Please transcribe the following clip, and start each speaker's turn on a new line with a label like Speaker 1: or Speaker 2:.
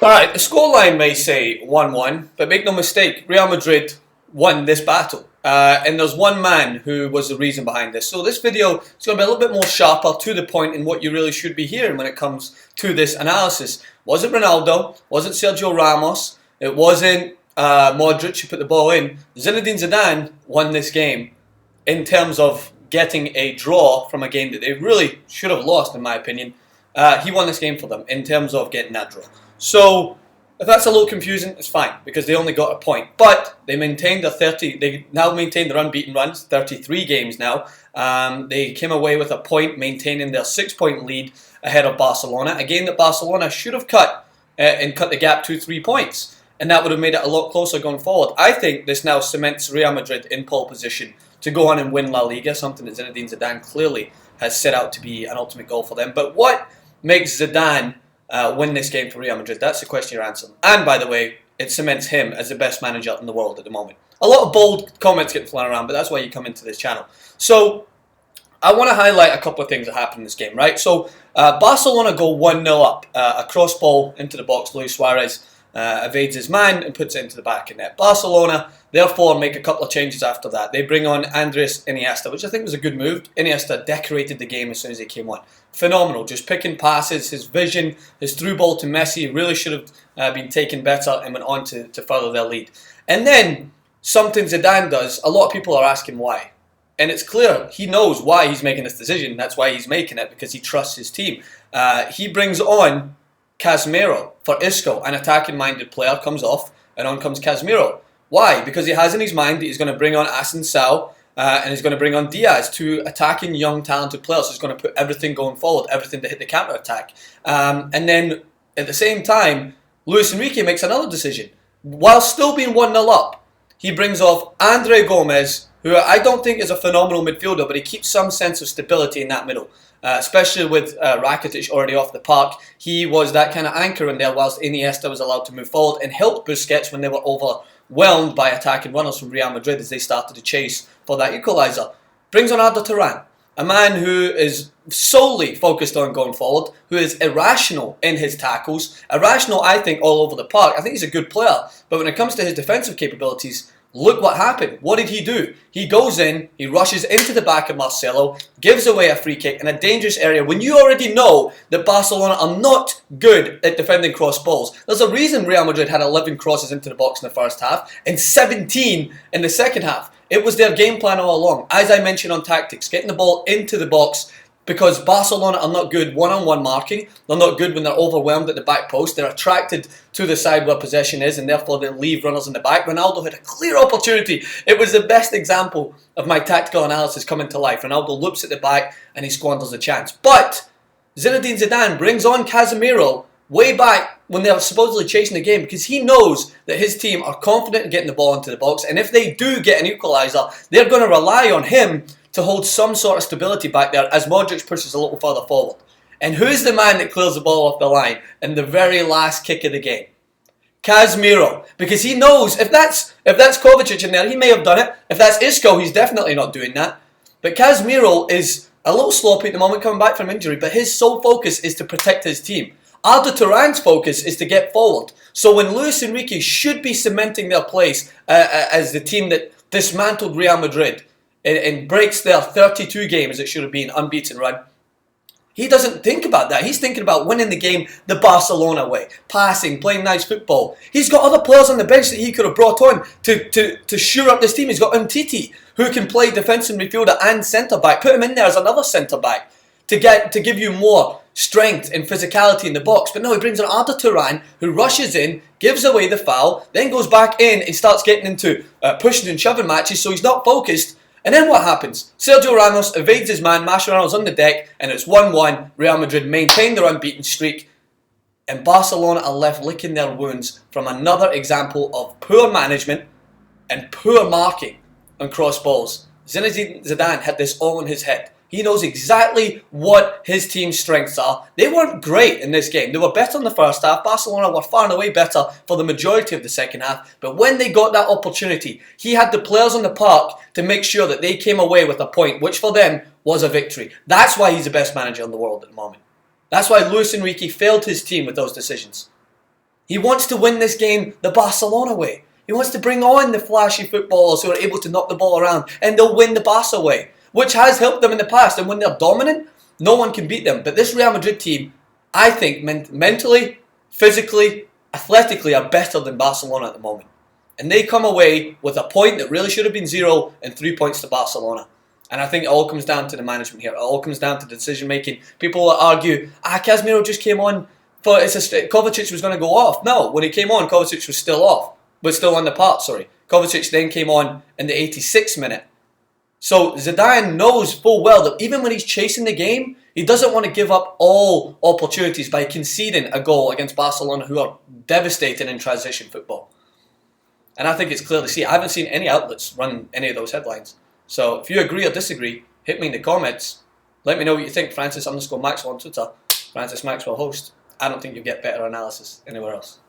Speaker 1: Alright, the scoreline may say 1-1, but make no mistake, Real Madrid won this battle. And there's one man who was the reason behind this. So this video is going to be a little bit more sharper, to the point, in what you really should be hearing when it comes to this analysis. Wasn't Ronaldo, wasn't Sergio Ramos, it wasn't Modric who put the ball in. Zinedine Zidane won this game in terms of getting a draw from a game that they really should have lost, in my opinion. He won this game for them in terms of getting that draw. So if that's a little confusing, it's fine, because they only got a point. But they maintained they now maintain their unbeaten runs, 33 games now. They came away with a point, maintaining their 6-point lead ahead of Barcelona. A game that Barcelona should have cut and cut the gap to 3 points. And that would have made it a lot closer going forward. I think this now cements Real Madrid in pole position to go on and win La Liga, something that Zinedine Zidane clearly has set out to be an ultimate goal for them. But what makes Zidane win this game for Real Madrid? That's the question you're answering. And by the way, it cements him as the best manager in the world at the moment. A lot of bold comments get flying around, but that's why you come into this channel. So I want to highlight a couple of things that happened in this game, right? So Barcelona go 1-0 up, a cross ball into the box. Luis Suarez evades his man and puts it into the back of net. Barcelona therefore make a couple of changes after that. They bring on Andres Iniesta, which I think was a good move. Iniesta decorated the game as soon as he came on. Phenomenal, just picking passes, his vision, his through ball to Messi really should have been taken better, and went on to further their lead. And then something Zidane does, a lot of people are asking why. And it's clear, he knows why he's making this decision. That's why he's making it, because he trusts his team. He brings on Casemiro for Isco, an attacking-minded player, comes off, and on comes Casemiro. Why? Because he has in his mind that he's going to bring on Asensio and he's going to bring on Diaz, two attacking, young, talented players. He's going to put everything going forward, everything to hit the counter-attack. And then, at the same time, Luis Enrique makes another decision. While still being 1-0 up, he brings off Andre Gomes, who I don't think is a phenomenal midfielder, but he keeps some sense of stability in that middle. Especially with Rakitic already off the park. He was that kind of anchor in there, whilst Iniesta was allowed to move forward and helped Busquets when they were overwhelmed by attacking runners from Real Madrid as they started to chase for that equaliser. Brings on Arda Turan, a man who is solely focused on going forward, who is irrational in his tackles, irrational, I think, all over the park. I think he's a good player, but when it comes to his defensive capabilities, look what happened. What did he do? He goes in, he rushes into the back of Marcelo, gives away a free kick in a dangerous area when you already know that Barcelona are not good at defending cross balls. There's a reason Real Madrid had 11 crosses into the box in the first half and 17 in the second half. It was their game plan all along. As I mentioned on tactics, getting the ball into the box, because Barcelona are not good one-on-one marking. They're not good when they're overwhelmed at the back post. They're attracted to the side where possession is, and therefore they leave runners in the back. Ronaldo had a clear opportunity. It was the best example of my tactical analysis coming to life. Ronaldo loops at the back and he squanders a chance. But Zinedine Zidane brings on Casemiro way back when they're supposedly chasing the game, because he knows that his team are confident in getting the ball into the box, and if they do get an equaliser, they're going to rely on him to hold some sort of stability back there as Modric pushes a little further forward. And who's the man that clears the ball off the line in the very last kick of the game? Casemiro. Because he knows if that's Kovacic in there, he may have done it. If that's Isco, he's definitely not doing that. But Casemiro is a little sloppy at the moment, coming back from injury, but his sole focus is to protect his team. Arda Turan's focus is to get forward. So when Luis Enrique should be cementing their place as the team that dismantled Real Madrid and breaks their 32 games, it should have been, unbeaten run, he doesn't think about that. He's thinking about winning the game the Barcelona way. Passing, playing nice football. He's got other players on the bench that he could have brought on to shore up this team. He's got Umtiti, who can play defensive midfielder and centre-back. Put him in there as another centre-back to give you more strength and physicality in the box. But no, he brings on Arda Turan, who rushes in, gives away the foul, then goes back in and starts getting into pushing and shoving matches, so he's not focused. And then what happens? Sergio Ramos evades his man, Mascherano's on the deck, and it's 1-1. Real Madrid maintain their unbeaten streak, and Barcelona are left licking their wounds from another example of poor management and poor marking on cross balls. Zinedine Zidane had this all in his head. He knows exactly what his team's strengths are. They weren't great in this game. They were better in the first half. Barcelona were far and away better for the majority of the second half. But when they got that opportunity, he had the players on the park to make sure that they came away with a point, which for them was a victory. That's why he's the best manager in the world at the moment. That's why Luis Enrique failed his team with those decisions. He wants to win this game the Barcelona way. He wants to bring on the flashy footballers who are able to knock the ball around, and they'll win the Barca way, which has helped them in the past. And when they're dominant, no one can beat them. But this Real Madrid team, I think, mentally, physically, athletically, are better than Barcelona at the moment. And they come away with a point that really should have been 0 and 3 points to Barcelona. And I think it all comes down to the management here. It all comes down to the decision making. People will argue, Casemiro just came on, but Kovacic was going to go off. No, when he came on, Kovacic was still off. But still on the part, sorry. Kovacic then came on in the 86th minute. So Zidane knows full well that even when he's chasing the game, he doesn't want to give up all opportunities by conceding a goal against Barcelona, who are devastating in transition football. And I think it's clear to see. I haven't seen any outlets run any of those headlines. So if you agree or disagree, hit me in the comments. Let me know what you think. Francis_Maxwell on Twitter. Francis Maxwell host. I don't think you'll get better analysis anywhere else.